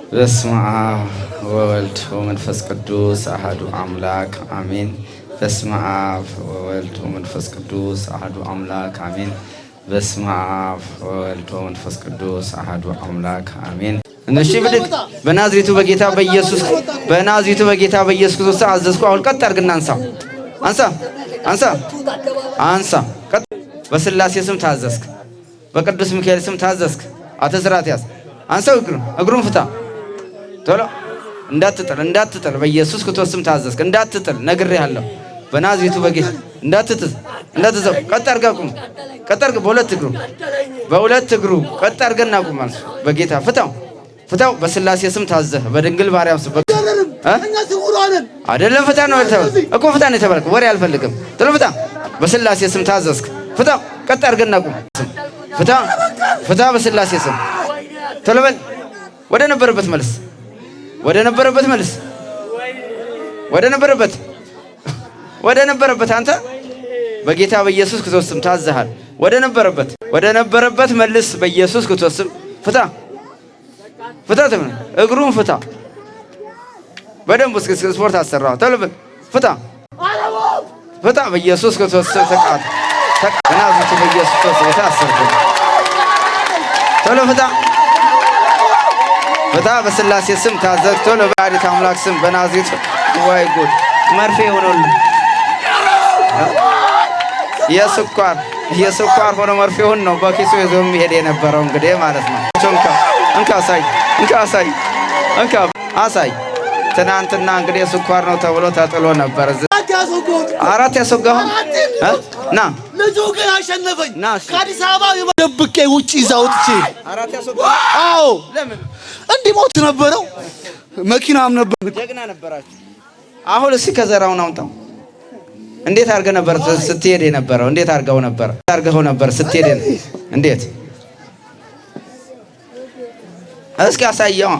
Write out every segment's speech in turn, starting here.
በስመ አብ ወወልድ ወመንፈስ ቅዱስ አሐዱ አምላክ አሜን። በስመ አብ ወወልድ ወመንፈስ ቅዱስ አሐዱ አምላክ አሜን። በስመ አብ ወወልድ ወመንፈስ ቅዱስ አሐዱ አምላክ አሜን። እሺ ብድግ በናዝሬቱ በጌታ በኢየሱስ ክርስቶስ አዘዝኩ። አሁን ቀጥ አድርግና አንሳ። በስላሴ ስም ታዘዝክ፣ በቅዱስ ሚካኤል ስም ታዘዝክ። አተስራት ያዝ። አንሳው እግሩን ፍታ። ቶሎ እንዳትጥል በኢየሱስ ክርስቶስ ስም ታዘዝክ። እንዳትጥል ነግሬሃለሁ። በናዝሬቱ በጌታ እንዳትጥል። ቀጥ አድርጋ ቁም። ቀጥ አድርጋ በሁለት እግሩ ቀጥ አድርገና ቁም። ማለት በጌታ ፍታው። በስላሴ ስም ታዘህ በድንግል ማርያም ስም አይደለም። ፍታ ነው እኮ ፍታ ነው የተባልከው። ወሬ አልፈልግም። ቶሎ ፍታ። በስላሴ ስም ታዘዝክ። ፍታው። ቀጥ አድርገና ቁም። ፍታ በስላሴ ስም። ቶሎ በል። ወደ ነበረበት አንተ በጌታ በኢየሱስ ክርስቶስ ስም ታዘሃል። ወደ ነበረበት መልስ። በኢየሱስ ክርስቶስ ስም ፍታ። እግሩን ፍታ። በደንብ ስፖርት አሰራው። ቶሎ በል። ፍታ በኢየሱስ ክርስቶስ ስም ተቃጥ በናዝሬቱ በኢየሱስ ክርስቶስ የታሰርኩ ቶሎ ፍታ። በስላሴ ስም ታዘዝ። ቶሎ በአዲስ አምላክ ስም በናዝሬቱ ወይ ጉድ መርፌ ሆኖልህ የስኳር ሆኖ መርፌውን ነው በኪሱ ይዞ የሚሄድ የነበረው እንግዲህ ማለት ነው። አሳይ። ትናንትና እንግዲህ ስኳር ነው ተብሎ ተጥሎ ነበር። አራት ያስወጋሁ ና ልጁ ግን አሸነፈኝ። ከአዲስ አበባ ደብቄ ውጭ ይዛው ወጥቼ አራት ያስወጋሁ። አዎ ለምን እንዲሞት ነበረው። መኪናም ነበር። ጀግና ነበራችሁ። አሁን እስኪ ከዘራውን አውጣው። እንዴት አድርገህ ነበር ስትሄድ የነበረው? እንዴት አድርገው ነበር ስትሄድ? እንዴት እስኪ አሳየው።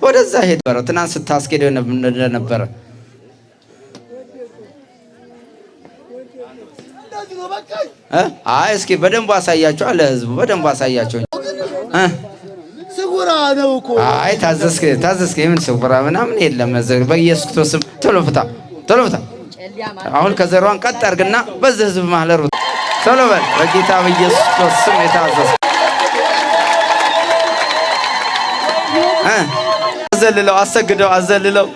ወደዛ ሄድ በረው። ትናንት ስታስኬደው እንደነበረ እስኪ በደንብ አሳያቸው አለ ህዝቡ። በደንብ አሳያቸው። ስጉራ ነው እኮ። ታዘዝክ። የምን ስጉራ ምናምን የለም። በኢየሱስ ክርስቶስ ስም ቶሎ ፍታ። አሁን ከዘሯን ቀጥ አድርግና በዚህ ህዝብ መሀል ሩጥ። ቶሎ በል። በጌታ በኢየሱስ ክርስቶስ ስም የታዘዝክ አዘልለው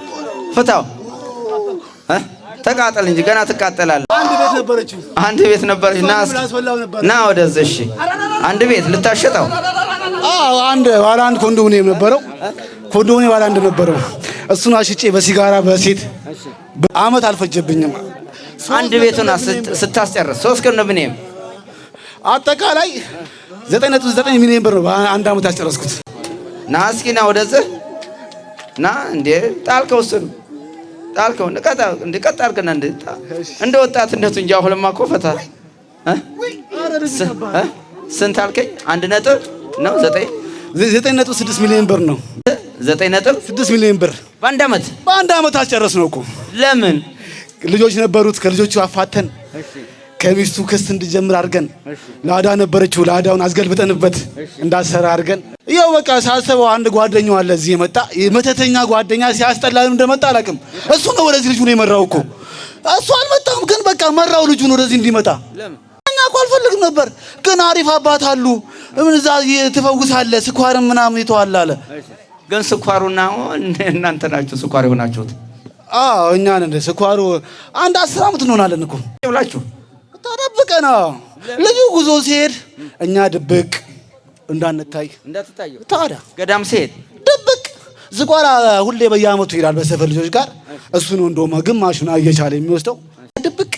ፍታው። ተቃጠል እንጂ ገና ትቃጠላለህ። አንድ ቤት ነበረች። ና ወደዚህ። እሺ አንድ ቤት ልታሸጠው? አዎ ባለ አንድ ኮንዶሚኒየም ነበረው። ባለ አንድ ነበረው። እሱን አሽጬ በሲጋራ በሴት አመት አልፈጀብኝም። አንድ ቤቱን ስታስጨርስ 3 ኮንዶሚኒየም አጠቃላይ 9.9 ሚሊዮን ብር ነው በአንድ አመት ያስጨረስኩት። ና እስኪ ና ወደዚህ ና። እንዴ ጣልከው ቀጥ አድርገና እንደ ወጣትነቱ እንጂ አሁንማ እኮ ፈታ። ስንት አልከኝ? 9.6 ሚሊዮን ብር ነው። 9.6 ሚሊዮን ብር በአንድ አመት አስጨረስነው እኮ። ለምን? ልጆች ነበሩት። ከልጆቹ አፋተን ከሚስቱ ክስት እንዲጀምር አድርገን ላዳ ነበረችው። ላዳውን አስገልብጠንበት እንዳሰራ አድርገን ይኸው በቃ ሳስበው አንድ ጓደኛው አለ እዚህ የመጣ መተተኛ ጓደኛ ሲያስጠላል እንደመጣ አላውቅም። እሱ ነው ወደዚህ ልጁን የመራው እኮ። እሱ አልመጣም ግን በቃ መራው ልጁን ወደዚህ እንዲመጣ። እኛ እኮ አልፈልግም ነበር ግን አሪፍ አባት አሉ ምን እዛ ትፈውሳለህ ስኳርም ምናምን ይተዋል አለ። ግን ስኳሩና እናንተ ናችሁ ስኳር የሆናችሁት? አዎ እኛ ነን ስኳሩ። አንድ 10 አመት እንሆናለን እኮ ብላችሁ ተደብቀና ልጁ ጉዞ ሲሄድ እኛ ድብቅ እንዳትታዩ ታዲያ ገዳም ሲሄድ ድብቅ ዝቋራ ሁሌ በየአመቱ ይላል በሰፈር ልጆች ጋር። እሱ ነው እንደውም ግማሹን እየቻለ የሚወስደው ድብቅ።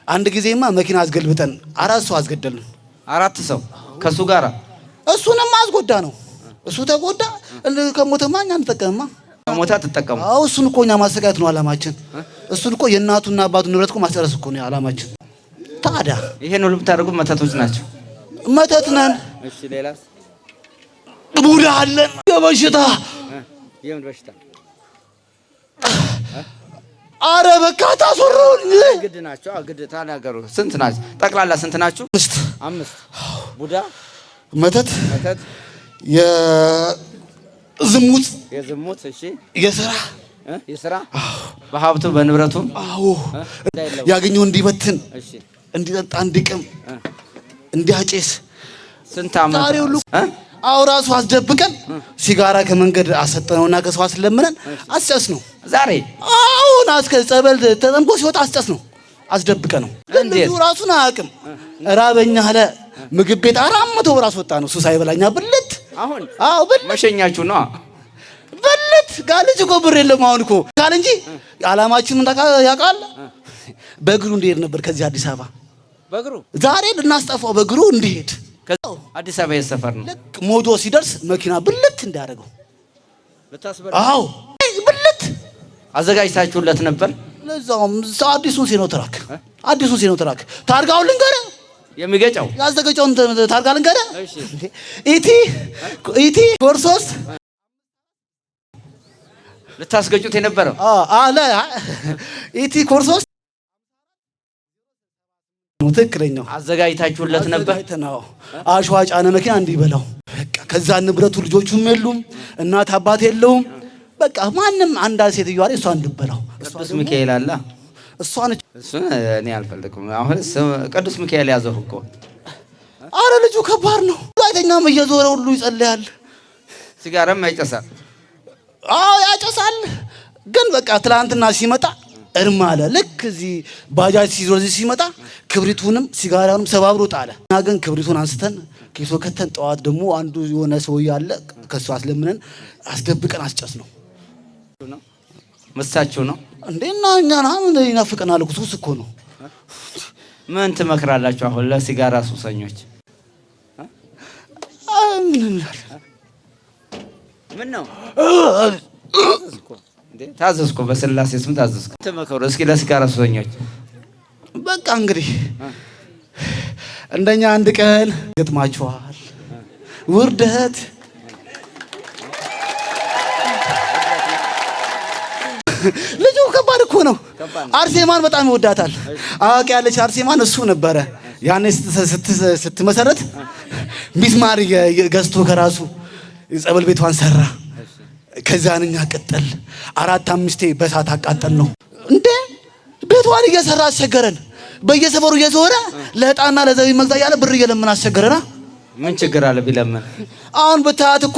አንድ ጊዜማ መኪና አስገልብጠን 4 ሰው አስገደልን። 4 ሰው ከሱ ጋር እሱንም አስጎዳ ነው። እሱ ተጎዳ። ከሞተማ እኛ እንጠቀምማ። ሞታ ትጠቀሙ። አዎ እሱን እኮ እኛ ማሰቃየት ነው አላማችን። እሱን እኮ የእናቱና አባቱ ንብረት እኮ ማስጨረስ እኮ ነው አላማችን። ታዲያ ይሄን ሁሉ ብታደርጉ መተቶች ናቸው። መተት ነን። እሺ ሌላስ? ቡዳ አለን። የበሽታ የምን በሽታ? አረ በቃ ታስወሩኝ። ግድ ናቸው። ግድ ተናገሩ። ስንት ናቸው ጠቅላላ? ስንት ናችሁ? 5 ቡዳ መተት ዝሙት የዝሙት እሺ የሥራ በሀብቱ በንብረቱ ያገኘው እንዲበትን እንዲጠጣ እንዲቅም እንዲያጨስ ስንት ዓመት ራሱ አስደብቀን ሲጋራ ከመንገድ አሰጠነውና ከሰው አስለምነን አስጨስ ነው ዛሬ አሁን ጸበል ተጠምቆ ሲወጣ አስጨስ ነው አስደብቀ ነው እንዴ ራሱን አያውቅም ራበኛ አለ ምግብ ቤት 400 ብር አስወጣ ነው እሱ ሳይበላኛ ብልት አሁን ብልት መሸኛችሁ ነው ብልት ጋልጅ እኮ ብር የለም አሁን እኮ ካል እንጂ ዓላማችንን ያውቃል በእግሩ እንዲሄድ ነበር ከዚህ አዲስ አበባ በእግሩ ዛሬ ልናስጠፋው በእግሩ እንዲሄድ አዲስ አበባ የሰፈር ነው ልክ ሞጆ ሲደርስ መኪና ብልት እንዳደረገው ልታስበላ ብልት አዘጋጅታችሁለት ነበር ለዛውም አዲሱን ሲኖትራክ ታርጋውን ልንገርህ የሚገጫው ያዘገጨውን ታርጋ ልንገርህ ኢቲ ኮርሶስ ልታስገጩት የነበረው አለ ኢቲ ኮርሶስ ትክክለኛው አዘጋጅታችሁለት ነበር አሸዋ ጫነ መኪና እንዲበላው በቃ ከዛ ንብረቱ ልጆቹም የሉም እናት አባት የለውም በቃ ማንም አንድ ሴትዮ አለ እሷ እንድበላው ቅዱስ ሚካኤል አለ እሷን እኔ አልፈልግም አሁን ቅዱስ ሚካኤል ያዘው እኮ አረ ልጁ ከባድ ነው አይተኛም እየዞረ ሁሉ ይጸልያል ሲጋራም ያጨሳል ያጨሳል ግን በቃ ትላንትና ሲመጣ እርማ አለ ልክ እዚህ ባጃጅ ሲዞር ሲመጣ ክብሪቱንም ሲጋራውንም ሰባብሮ ጣለ እና ግን ክብሪቱን አንስተን ኪሶ ከተን ጠዋት ደግሞ አንዱ የሆነ ሰው ያለ ከሱ አስለምነን አስደብቀን አስጨስ ነው መሳቸው ነው እንዴና እኛና ምን ይናፍቀናል እኮ ሱስ እኮ ነው ምን ትመክራላችሁ አሁን ለሲጋራ ሱሰኞች ምን ነው ታዘዝኩ በስላሴ ስም ታዘዝኩ ተመከሩ እስኪ ለሲጋራ ሱሰኞች በቃ እንግዲህ እንደኛ አንድ ቀን ገጥማችኋል ውርደት ልጁ ከባድ እኮ ነው አርሴማን በጣም ይወዳታል አዋቂ ያለች አርሴማን እሱ ነበረ ያኔ ስትመሰረት ሚስማር ገዝቶ ከራሱ ጸበል ቤቷን ሰራ ከዛንኛ ቀጠል 4-5 በሳት አቃጠል ነው እንዴ ቤቷን እየሰራ አስቸገረን በየሰፈሩ እየዞረ ለዕጣና ለዘቢ መግዛ ያለ ብር እየለምን አስቸገረና ምን ችግር አለ ቢለምን አሁን በታት እኮ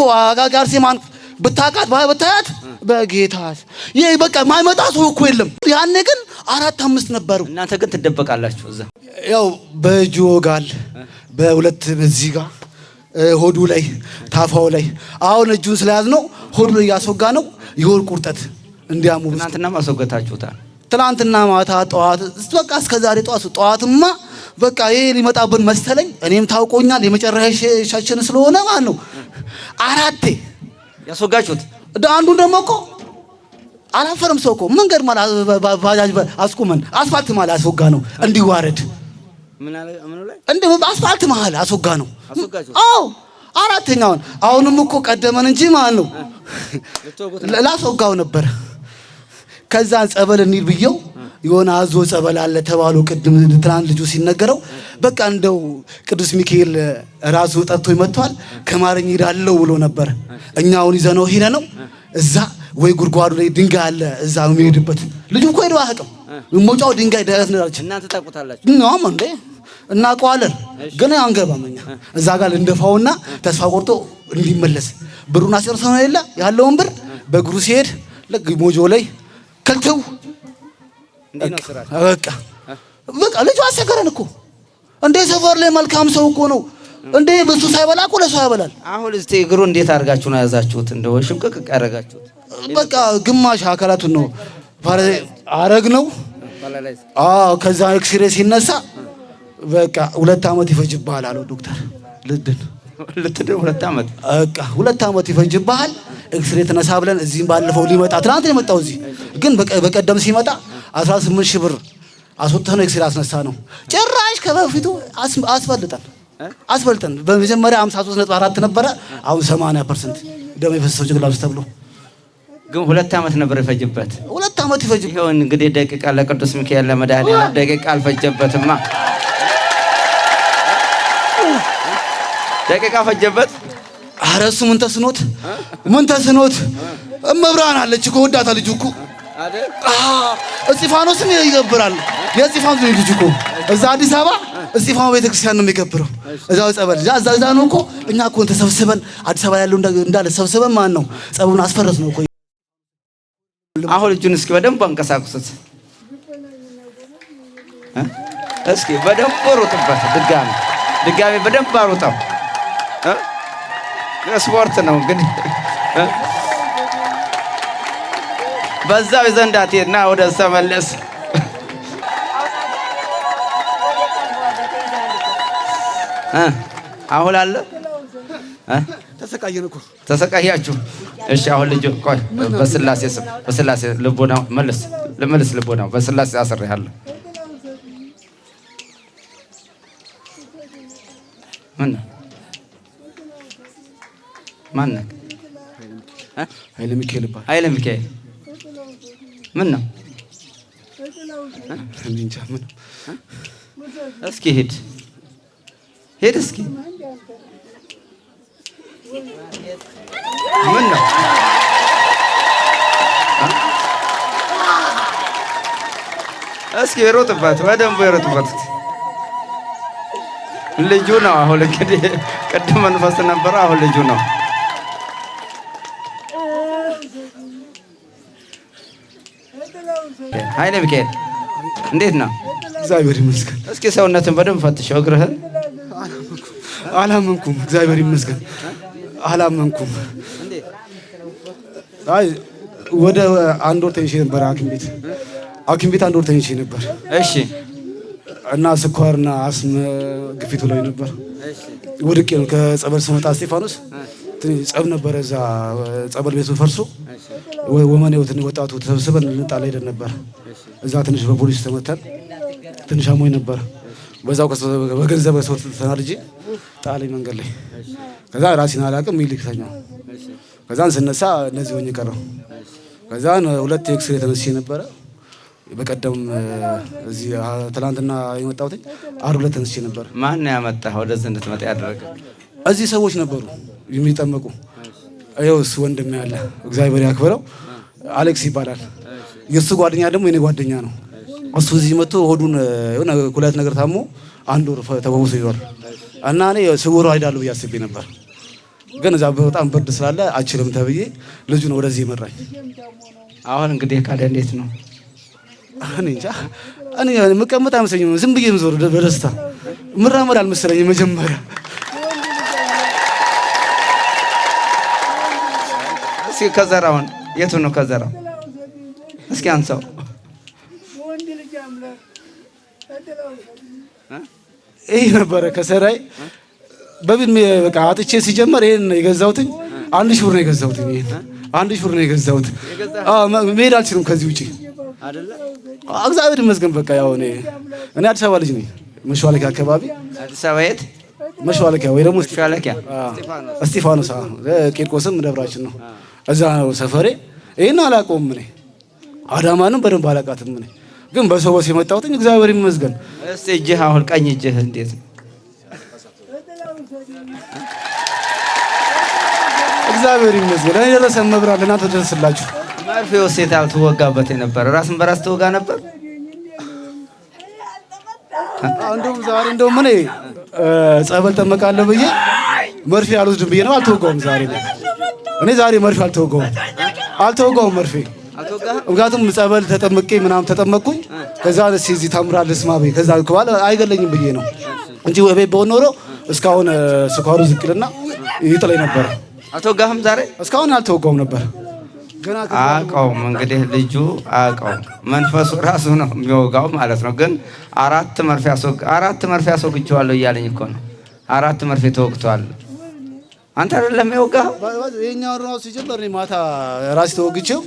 አርሴማን ብታቃት በታያት በጌታስ ይሄ በቃ ማይመጣ ሰው እኮ የለም ያኔ ግን 4-5 ነበሩ እናንተ ግን ትደበቃላችሁ እዛ ያው በጆጋል በሁለት በዚህ ጋር ሆዱ ላይ ታፋው ላይ አሁን እጁን ስለያዝነው ሆዱ ላይ ያስወጋ ነው ይወር ቁርጠት እንዲያሙ እናንተና ማስወገታችሁታል ትላንትና ማታ ጠዋት በቃ እስከዛሬ ጠዋትማ በቃ ይሄ ሊመጣብን መሰለኝ እኔም ታውቆኛል የመጨረሻችን ስለሆነ ማለት ነው 4 ያስወጋችሁት አንዱ ደግሞ እኮ አላፈርም ሰው እኮ መንገድ ማለት ባጃጅ አስቁመን አስፋልት ማለት አስወጋ ነው እንዲዋረድ ምን አለ ምን ላይ እንደ አስፋልት ማለት አስወጋ ነው አዎ አራተኛውን አሁንም እኮ ቀደመን እንጂ ማለት ነው ላስወጋው ነበር ከዛ ጸበል እንሂድ ብየው የሆነ አዞ ጸበል አለ ተባሉ ቅድም ትናንት ልጁ ሲነገረው በቃ እንደው ቅዱስ ሚካኤል ራሱ ጠጥቶ ይመጣል ከማረኝ ይዳለው ብሎ ነበር እኛውን ይዘነው ሄደ ነው እዛ ወይ ጉርጓዱ ላይ ድንጋይ አለ እዛ የሚሄድበት ልጁ እኮ ሄዶ አያውቅም ሞጫው ድንጋይ ደረስ ነው አለች እናንተ ታውቁታላችሁ ነው እንዴ እናውቀዋለን ግን አንገባምኛ እዛ ጋር እንደፋውና ተስፋ ቆርጦ እንዲመለስ ብሩን አስጨርሰው ነው አይደለ ያለውን ብር በእግሩ ሲሄድ ለሞጆ ላይ ከልተው እንዴ ነው ስራ በቃ ልጁ አሰከረን እኮ እንዴ ሰፈር ላይ መልካም ሰው እኮ ነው እንዴ በሱ ሳይበላ እኮ ለሱ ያበላል አሁን እስቲ እግሩ እንዴት አድርጋችሁ ነው ያዛችሁት እንደው ሽምቅቅ ያረጋችሁት በቃ ግማሽ አካላቱን ነው አረግ ነው ከዛ ኤክስሬ ሲነሳ በቃ 2 አመት ይፈጅብሃል አለው ዶክተር ልትድን 2 አመት በቃ 2 አመት ይፈጅብሃል ኤክስሬ ተነሳ ብለን እዚህም ባለፈው ሊመጣ ትናንት የመጣው እዚህ ግን በቀደም ሲመጣ 18000 ብር አስወጥተን ኤክስሬ አስነሳ ነው ጭራሽ ከበፊቱ አስበልጠን በመጀመሪያ 53.4 ነበረ አሁን 80% ደም የፈሰሰው ጭንቅላት ውስጥ ተብሎ ግን 2 አመት ነበር የፈጅበት 2 አመት ይፈጅ ይሁን እንግዲህ ደቂቃ ለቅዱስ ሚካኤል ለመድኃኒዓለም ደቂቃ አልፈጀበትማ ደቂቃ ፈጀበት ኧረ እሱ ምን ተስኖት እመብርሃን አለች እኮ ወዳታ ልጅ እኮ አይደል? እስጢፋኖስን ይገብራል። የእስጢፋኖስ ልጅ እኮ እዛ አዲስ አበባ እስጢፋኖስ ቤተክርስቲያን ነው የሚገብረው። እዛው ጸበል እዛ ነው እኮ። እኛ እኮ ተሰብስበን አዲስ አበባ ያለው እንዳለ ተሰብስበን ማን ነው ጸበሉን አስፈረስ ነው እኮ። አሁን እጁን እስኪ በደንብ አንቀሳቅሱት። እስኪ በደንብ ሩጥበት። ድጋሚ በደንብ አሩጣው። ስፖርት ነው እንግዲህ። በዛው ይዘንዳቴና ወደ ተመለስ። አሁን አለ ተሰቃየን እኮ ተሰቃያችሁ። እሺ አሁን ልጅ ቆይ፣ በስላሴ ስም በስላሴ ልቦናው መልስ ልቦናው በስላሴ አስሬሃለሁ። ማን ነው? ኃይለ ሚካኤል ይባላል። ኃይለ ሚካኤል ምን ነው? እንጃ ምን። እስኪ ሂድ እስኪ ምን ነው? እስኪ ይሮጥበት፣ በደንብ ይሮጥበት። ልጁ ነው አሁን እንግዲህ። ቅድም መንፈስ ነበረ፣ አሁን ልጁ ነው። ኃይለ ሚካኤል እንዴት ነው? እግዚአብሔር ይመስገን። እስኪ ሰውነትን በደንብ ፈትሸው። እግርህን አላመንኩም። እግዚአብሔር ይመስገን አላመንኩም። አይ ወደ አንድ ወር ተኝቼ ነበር ሐኪም ቤት አንድ ወር ተኝቼ ነበር። እሺ። እና ስኳርና አስም ግፊቱ ላይ ነበር። ወድቄ ነው ከጸበል ስመጣ እስጢፋኖስ ጸብ ነበረ። እዛ ጸበል ቤቱ ፈርሶ ወመኔው ወጣቱ ተሰብስበን ልንጣላ ሄደን ነበር። እዛ ትንሽ በፖሊስ ተመተን ትንሽ አሞኝ ነበር። በዛው በገንዘብ ሰው ተናድጄ ጣለኝ መንገድ ላይ። ከዛ ራሴን አላውቅም ይልክተኛው። ከዛን ስነሳ እነዚህ ሆኜ ቀረሁ። ከዛን ሁለት ኤክስሬ ተነስቼ ነበረ። በቀደም እዚህ ትናንትና የመጣሁት ዓርብ ዕለት ተነስቼ ነበር። ማን ነው ያመጣህ ወደዚህ እንድትመጣ ያደረገ? እዚህ ሰዎች ነበሩ የሚጠመቁ። ይኸውስ ወንድሜ ያለ እግዚአብሔር ያክብረው፣ አሌክስ ይባላል። የእሱ ጓደኛ ደግሞ የኔ ጓደኛ ነው። እሱ እዚህ መጥቶ ሆዱን የሆነ ኩላሊት ነገር ታሞ አንድ ወር ተፈውሶ ይዟል። እና እኔ ስውሮ ሄዳለሁ ብዬ አስቤ ነበር፣ ግን እዛ በጣም ብርድ ስላለ አችልም ተብዬ ልጁ ነው ወደዚህ ይመራኝ። አሁን እንግዲህ ካለ እንዴት ነው? እኔ እንጃ። እኔ መቀመጥ አይመስለኝም። ዝም ብዬ ምዞር በደስታ ምራመድ አልመሰለኝም መጀመሪያ። እስኪ ከዘራውን የቱ ነው ከዘራው? እስኪ አንሳው። ይሄ ነበረ ከሰራይ በቢል በቃ አጥቼ ሲጀመር ይሄን የገዛሁትኝ 1000 ብር ነው የገዛሁትኝ። ይሄን 1000 ብር ነው የገዛሁት። መሄድ አልችልም ከዚህ ውጪ አይደለ? እግዚአብሔር ይመስገን። በቃ ያው እኔ አዲስ አበባ ልጅ ነኝ። መሽዋለኪያ አካባቢ። አዲስ አበባ የት? መሽዋለኪያ ወይ ደግሞ መሽዋለኪያ እስጢፋኖስ። ቂርቆስም ደብራችን ነው። እዛ ነው ሰፈሬ። ይሄን አላውቀውም እኔ። አዳማንም በደንብ አላውቃትም እኔ። ግን በሰው የመጣሁት እግዚአብሔር ይመስገን። እስቲ እጅህ አሁን ቀኝ እጅህ እንዴት ነው? እግዚአብሔር ይመስገን። እኔ ደረሰ መብራት ለእናንተ ደረስላችሁ። መርፌው ሴት አልተወጋበት የነበረ ራስን በራስ ተወጋ ነበር። እንደውም ዛሬ እንደውም እኔ ጸበል ጠመቃለሁ ብዬ መርፌ አልወስድም ብዬ ነው አልተወጋውም። እኔ ዛሬ መርፌ አልተወጋውም መርፌ። ምክንያቱም ጸበል ተጠምቄ ምናምን ተጠመቅኩኝ። ከዛ እዚህ ታምራለህ ስማ ብዬ ከዛ በኋላ አይገለኝም ብዬ ነው እንጂ ወቤት በሆነ ኖሮ እስካሁን ስኳሩ ዝቅልና ይጥለኝ ነበር። አልተወጋህም ዛሬ? እስካሁን አልተወጋውም ነበር። አውቀውም እንግዲህ ልጁ አውቀውም መንፈሱ ራሱ ነው የሚወጋው ማለት ነው። ግን አራት መርፌ አስወግቼዋለሁ እያለኝ እኮ ነው። 4 መርፌ ተወግቷል። አንተ አይደለም የወጋኸው? የኛው ራሱ ሲጀምር እኔ ማታ ራሴ ተወግቼው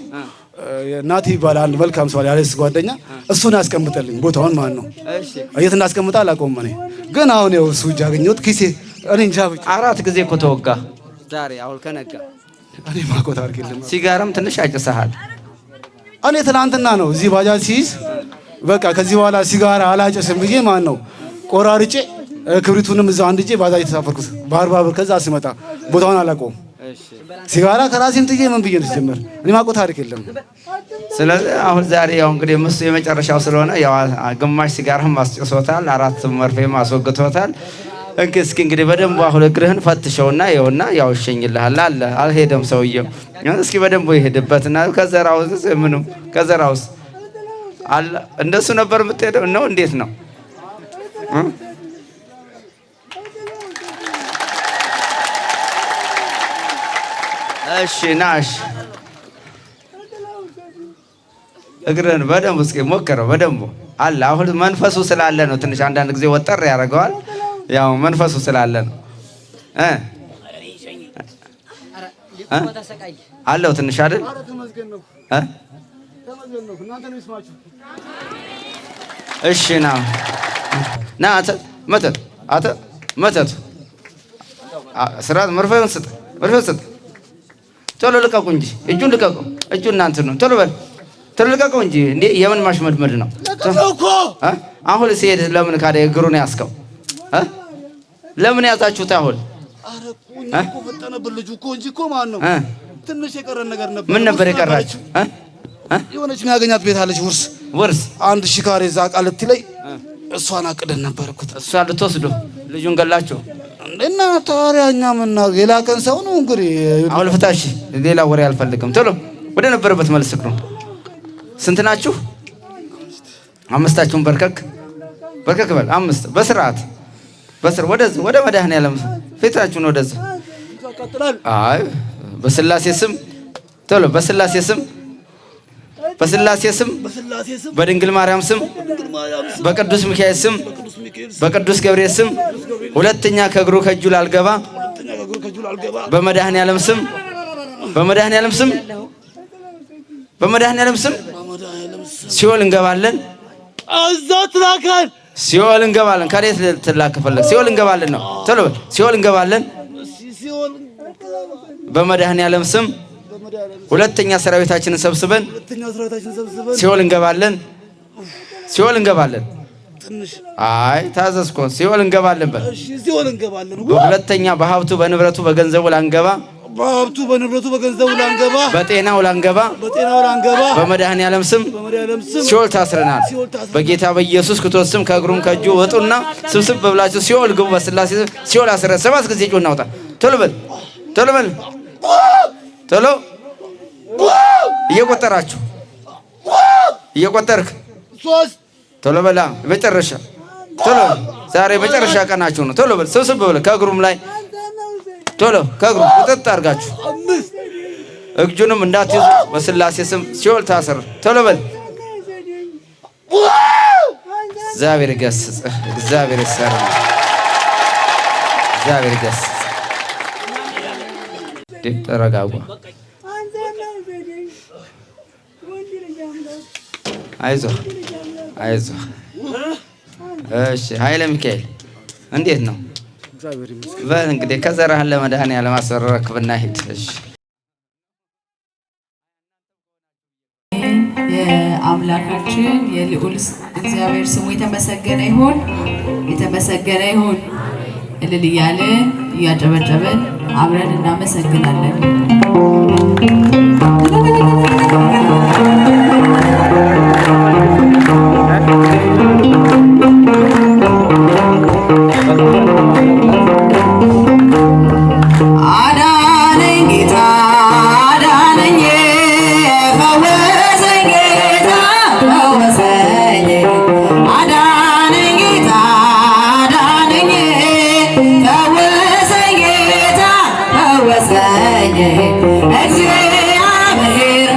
ናቲ ይባላል መልካም ሰው ያለስ ጓደኛ እሱን ያስቀምጠልኝ ቦታውን ማለት ነው። እሺ የት እንዳስቀምጣ አላውቀውም እኔ። ግን አሁን ያው እሱ እጅ አገኘሁት ኪሴ። እኔ እንጃ 4 ጊዜ እኮ ተወጋ ዛሬ አሁን ከነጋ። እኔ ማቆት አድርጌልኝ። ሲጋራም ትንሽ አጭሰሃል። እኔ ትናንትና ነው እዚህ ባጃጅ ሲይዝ በቃ ከዚህ በኋላ ሲጋራ አላጨስም ብዬ ማን ነው ቆራርጬ ክብሪቱንም እዛው አንድ እጄ ባዛጅ ተሳፈርኩት በ40 ብር። ከዛ ሲመጣ ቦታውን አላውቀውም። ሲጋራ ከራሴም ጥዬ ምን ብዬ ልጀምር? እኔ ማውቀው ታሪክ የለም። ስለዚህ አሁን ዛሬ ያው እንግዲህ እሱ የመጨረሻው ስለሆነ ያው ግማሽ ሲጋራም አስጭሶታል፣ 4 መርፌም አስወግቶታል። እስኪ እንግዲህ በደንብ አሁን እግርህን ፈትሸውና ይኸውና ያው እሸኝልሃል አለ። አልሄደም ሰውየው። እስኪ በደንብ ይሄድበትና ከዘራውስ ምንም ከዘራውስ አለ። እንደሱ ነበር የምትሄደው ነው? እንዴት ነው? እሺ ናሽ እግርህን በደንብ እስኪ ሞክረው በደንብ አለ። አሁን መንፈሱ ስላለ ነው። ትንሽ አንዳንድ ጊዜ ወጠር ያደርገዋል። ያው መንፈሱ ስላለ ነው አለው ትንሽ አይደል? እሺ ና መተቱ ስራት መርፌውን ስጥ ቶሎ ልቀቁ እንጂ እጁን ልቀቁ። እጁን እናንተ ነው ቶሎ በል ልቀቀው እንጂ እንዴ! የምን ማሽመድመድ ነው? አሁን ሲሄድ ለምን ካደ እግሩን ያስከው? ለምን ያዛችሁት? አሁን አረቁ ፈጠነብን ልጁ እኮ እንጂ እኮ ማን ነው? ትንሽ የቀረን ነገር ነበር። ምን ነበር የቀራችሁ? የሆነች የሚያገኛት ቤት አለች። ውርስ 1000 ካሬ እዛ ቃልቲ ላይ እሷን አቅደን ነበር እኮ። እሷን ልትወስዱ ልጁን ገላችሁ እና ታሪያኛ ምን ነው? የላከን ሰው ነው እንግዲህ። አሁን ፍታሽ፣ ሌላ ወሬ አልፈልግም። ቶሎ ወደ ነበረበት መልስክ ነው። ስንት ናችሁ? 5ታችሁን በርከክ በል 5 በስርዓት ወደ መድኃኔዓለም ፊታችሁን ወደዛ። አይ በስላሴ ስም ቶሎ በስላሴ ስም በድንግል ማርያም ስም በቅዱስ ሚካኤል ስም በቅዱስ ገብርኤል ስም ሁለተኛ ከእግሩ ከእጁ ላልገባ በመድኃኔዓለም ስም ሲኦል እንገባለን። ሲኦል እንገባለን። ከሬት ትላከፈለክ ሲኦል እንገባለን ነው። ቶሎ በል ሲኦል እንገባለን። በመድኃኔዓለም ስም ሁለተኛ ሰራዊታችንን ሰብስበን ሲኦል እንገባለን። አይ ታዘዝኩ። ሲኦል እንገባለን በል። በሁለተኛ በሀብቱ በንብረቱ በገንዘቡ ላንገባ በጤናው ላንገባ በመድኃኔዓለም ስም ሲኦል ታስረናል። በጌታ በኢየሱስ ክርስቶስ ስም ከእግሩም ከእጁ ወጡና ስብስብ ብላችሁ ሲኦል ግቡ። በስላሴ ሲኦል አስረ 7 ጊዜ ጮህ እናውጣ። ቶሎ በል እየቆጠራችሁ እየቆጠርክ ቶሎ በላ። መጨረሻ ቶሎ ዛሬ መጨረሻ ቀናችሁ ነው። ቶሎ በል ስብስብ ብለህ ከእግሩም ላይ ቶሎ ከእግሩ ቁጥጥ አድርጋችሁ እጁንም እንዳትይዙ በስላሴ ስም ሲኦል ታስር። ቶሎ በል። እግዚአብሔር ይገስጽ። እግዚአብሔር ይሰራ። እግዚአብሔር ይገስጽ። ተረጋጉ። አይዞህ። እሺ ኃይለ ሚካኤል እንዴት ነው? በል እንግዲህ ከዘራህን ለመድኃኔዓለም አስረክብና ሂድ። እሺ የአምላካችን የልዑል እግዚአብሔር ስሙ የተመሰገነ ይሁን። እልል እያልን እያጨበጨብን አብረን እናመሰግናለን። እግዚአብሔር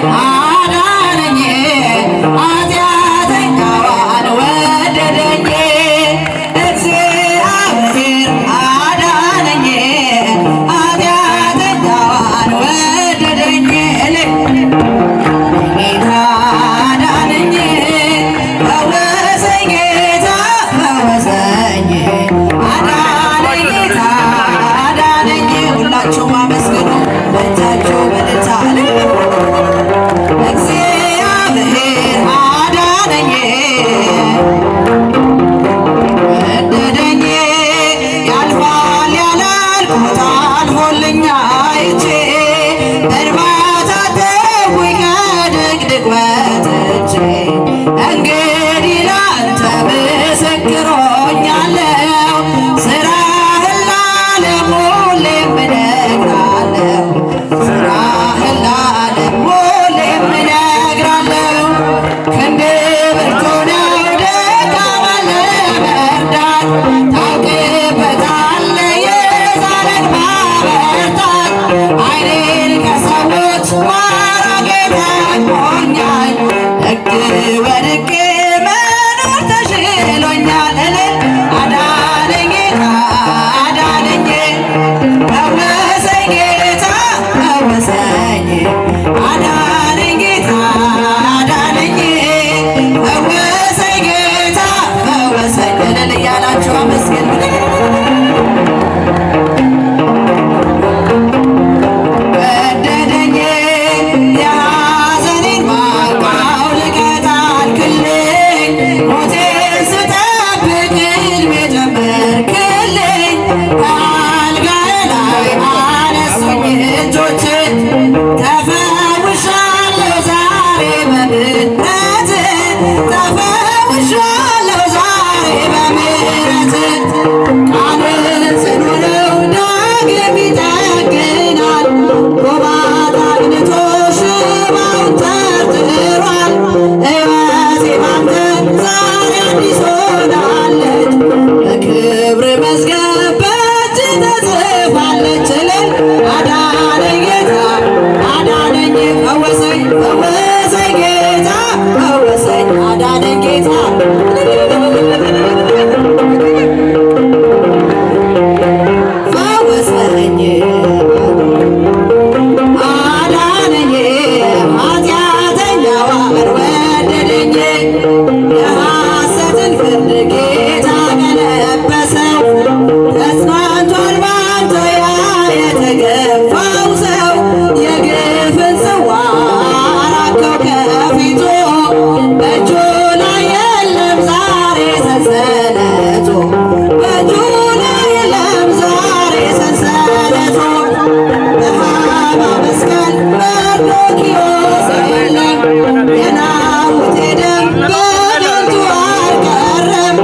ምስክሮኛለሁ ስራህን ለዓለም ሁሌም እነግራለሁ ስራህን ለዓለም ሁሌም እነግራለሁ ክንድህ ብርቱ ነው ደካማን ለመርዳት ታውቅበታለህ የዛሬን ማበርታት ዓይኔን ከሰዎች ማራቅ ጠቅሞኛል ሕግ ወድቄ መኖር ተሽሎኛል እልል አዳነኝ ጌታ አዳነኝ ፈወሰኝ ጌታ ፈወሰኝ አዳነኝ ጌታ አዳነኝ ፈወሰኝ ጌታ ፈወሰኝ እልል እያላችሁ አመስግኑ። ወደደኝ የሐዘኔን ማቅ አውልቀህ ጣልክልኝ ሞቴን ስጠብቅ ዕድሜ ጨመርክልኝ ከአልጋዬ ላይ አነሱኝ እጆችህ ተፈውሻለሁ ዛሬ በምሕረትህ ተፈውሻለሁ ዛሬ በምሕረትህ ቃልህ ጽኑ ነው ዳግም ይጠግናል ጎባጣ አግኝቶ ሽባውን ጠርጥሯል ሕይወቴ ባንተ ዛሬ አዲስ ሆናለች በክብር መዝገብ በእጅህ ተጽፋለች እልል አዳነኝ ጌታ አዳነኝ ፈወሰኝ ፈወሰኝ ጌታ ፈወሰኝ አዳነኝ ጌታ ፈወሰኝ አዳነኝ ኃጢአተኛዋን ወደደኝ የሐሰትን ፍርድ ጌታ ቀለበሰው ተጽናንቷል ባንተ ያ የተገፋው ሰው የግፍን ጽዋ አራቀው ከፊቱ በእጁ ላይ የለም ዛሬ ሰንሰለቱ በእጁ ላይ የለም ዛሬ ሰንሰለቱ በሃማ መስቀል መርዶክዮስ የለም የናቡቴ ደም በከንቱ አልቀረም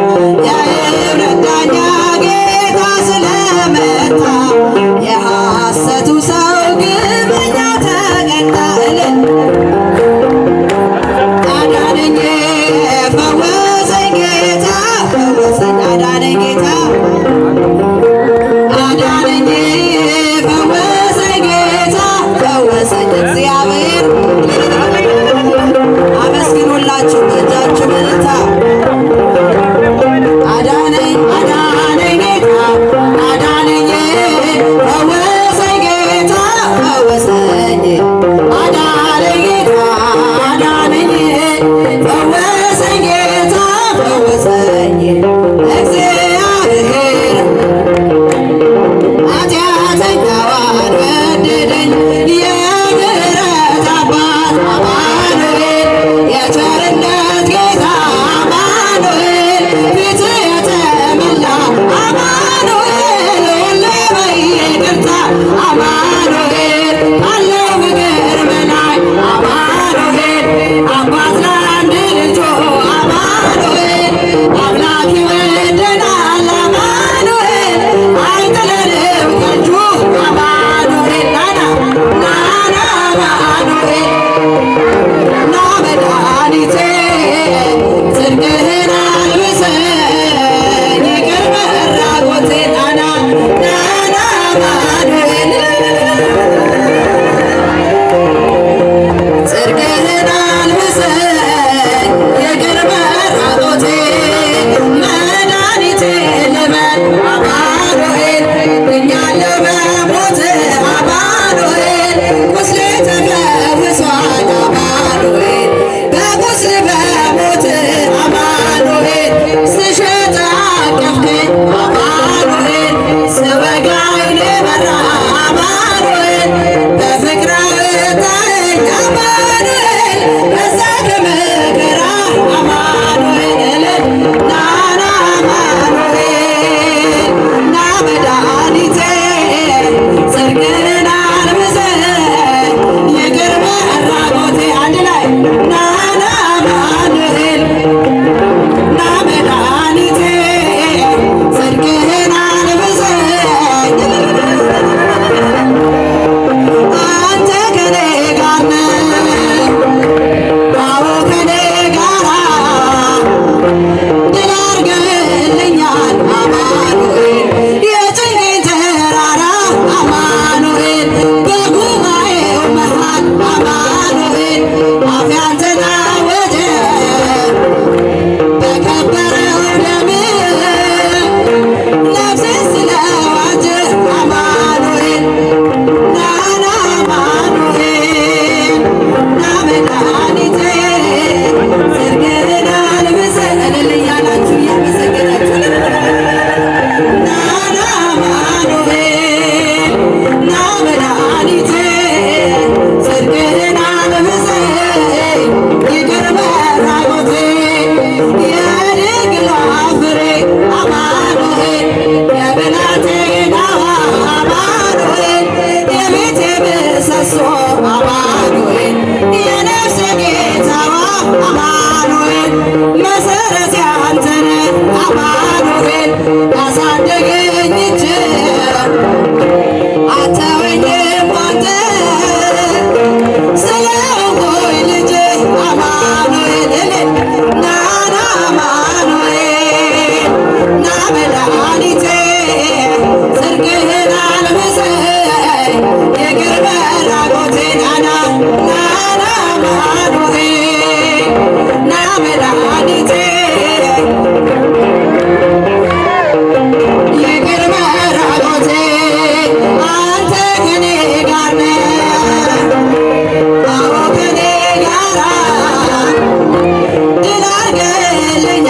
አማኑኤል ያሳደገኝ እጅ አተወኝም አንተ ስለሆንኩኝ ልጅ አማኑኤል ናና አማኑኤል ና መድኃኒቴ ጽድቅህን አልብሰኝ ይቅር በራቆቴን ናና አማኑኤል ና መድኃኒቴ ይቅር በራቆቴ አንተ ከኔ ጋር ነህ አዎ ከኔ ጋራ ድል አድርገህልኛል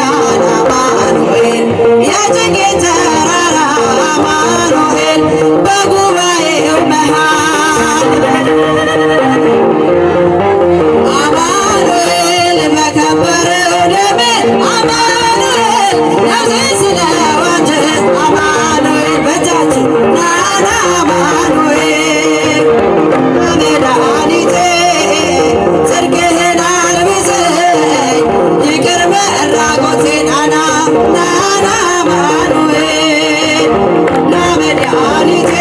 አማኑኤል የጭንቄን ተራራ አማኑኤል በጉባኤው መሃል አማኑኤል በከበረው ደም አማኑኤል ነፍሴ ስለዋጀህ አማኑኤል በእጃችን ናና አማኑኤል መድኃኒቴ ጽድቅህን አልብሰኝ ይቅር በራቆቴን ናና አማኑኤል ና መድኃኒቴ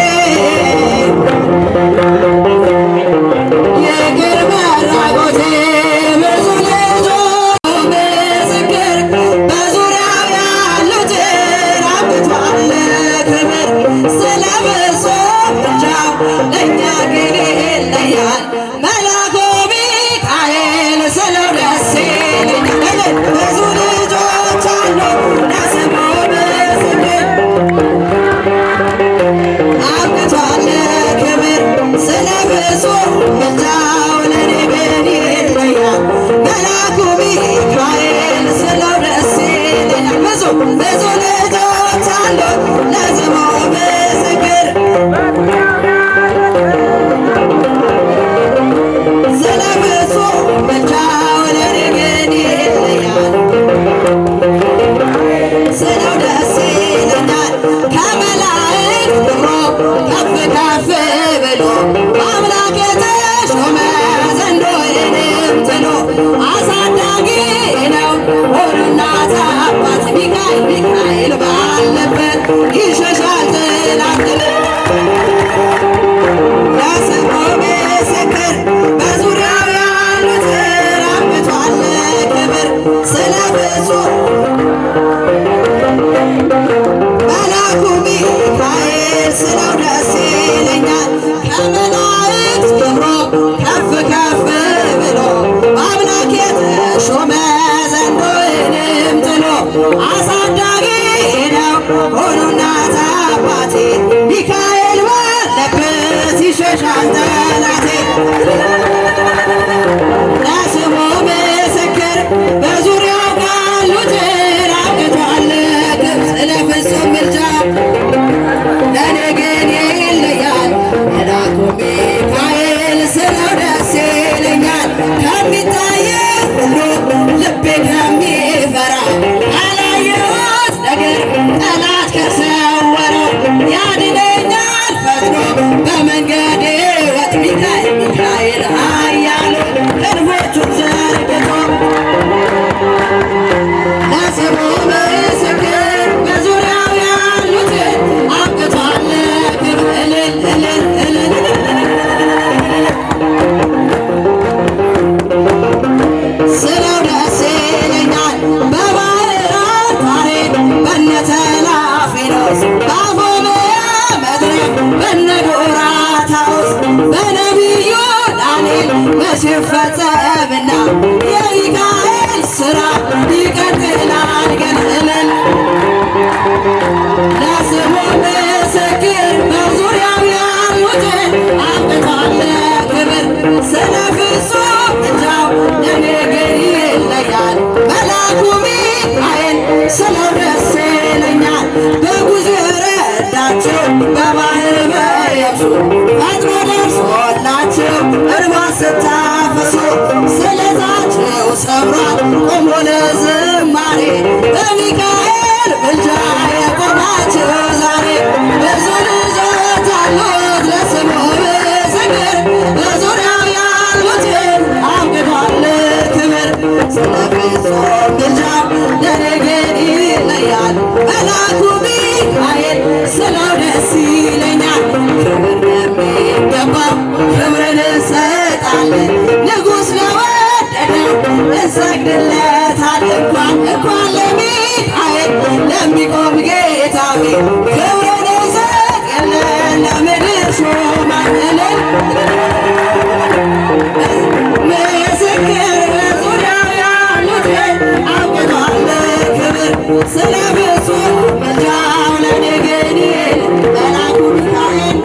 ይቅር በራቆቴ ብዙ ልጆች ምስክር በዙሪያው ያሉትን አብቷል ክብር ስለ ብዙ ብቻው ለእኛ ግን ይለያል መልአኩ ሚካኤል ስለው ደስ ይለኛል ብዙ ልጆች አሉ ለስሙ ምስክር አብቷል ክብር ስለ ብዙ ብቻው ለእኔ ግን ይለያል መልአኩ ሚካኤል ስለው ደስ ይለኛል ብዙ ልጆች አሉ ለስሙ ምስክር ስለ ብዙ ብቻው ለእኔ ግን ይለያል ስለው ደስ ይለኛል ከመላእክት ክብሮ ከፍ ከፍ ብሎ አምላክ የተሾመ ዘንዶዬንም ጥሎ አሳዳጊ ነው ወሉናት አባት ሚካኤል ባለበት ይሸሻል ጠላት ለስሙ ምስክር በዙሪያው ያሉትን አብቷል ክብር ስለ ብዙ መልአኩ ሚካኤል ስለው ደስ ይለኛል ከመላእክት ክብሮ ከፍ ከፍ ብሎ አምላክ የተሾመ ዘንዶዬንም ጥሎ አሳዳጊ ነው ሆኖናት አባቴ ሚካኤል ባለበት ይሸሻል ጠላቴ ለስሙ ምስክር በዙሪያው ካሉትን አብቅቷል ስለ ፍጹም ምልጃ ለእኔ ግን ይለያል መልአኩ ሚካኤል ስለው ደስ ይለኛል ከሚታየ ሁሉ ልቤ ከሚፈራ አላየሁት ነገር ጠላት ከሰወረው ያድነኛል ፈጥኖ በመንገዴ ወጥ ሚካኤል ኃያሉ ክንፎቹን ዘርግቶ ለስሙ ምስክር በዙሪያው ያሉትን አብቅቷል ክብር እልል እልል እልል ስለው ደስ ይለኛል በባሕር ታሪክ በነ ተላፊኖስ በአፎምያ መድረክ በነ ዶራታውስ በነቢዩ ዳንኤል በሲፈጸምና የሚካኤል ሥራ ይቀጥላል ገና እልል ለስሙ ምስክር በዙሪያው ያሉትን አብቅቷል ክብር ስለ ፍጹም ምልጃው ለእኔ ግን ይለያል መልአኩ ሚካኤል ስለው ደስ ይለኛል በጉዞ ረዳቸው በባሕር በየብሱ ፈጥኖ ደርሶላቸው እንባ ስታፈሱ ስለታቸው ሰብሯል ቆሞ ለዝማሬ በሚካኤል ምልጃ የቆማቸው ዛሬ ብዙ ልጆች አሉት ለስሙ ምስክር በዙሪያው ያሉትን አብቅቷል ክብር ስለ ፍጹም ምልጃው ለእኔ ግን ይለያል ፍጹም ምልጃው ለኔ ግን መላኩ ሚካኤል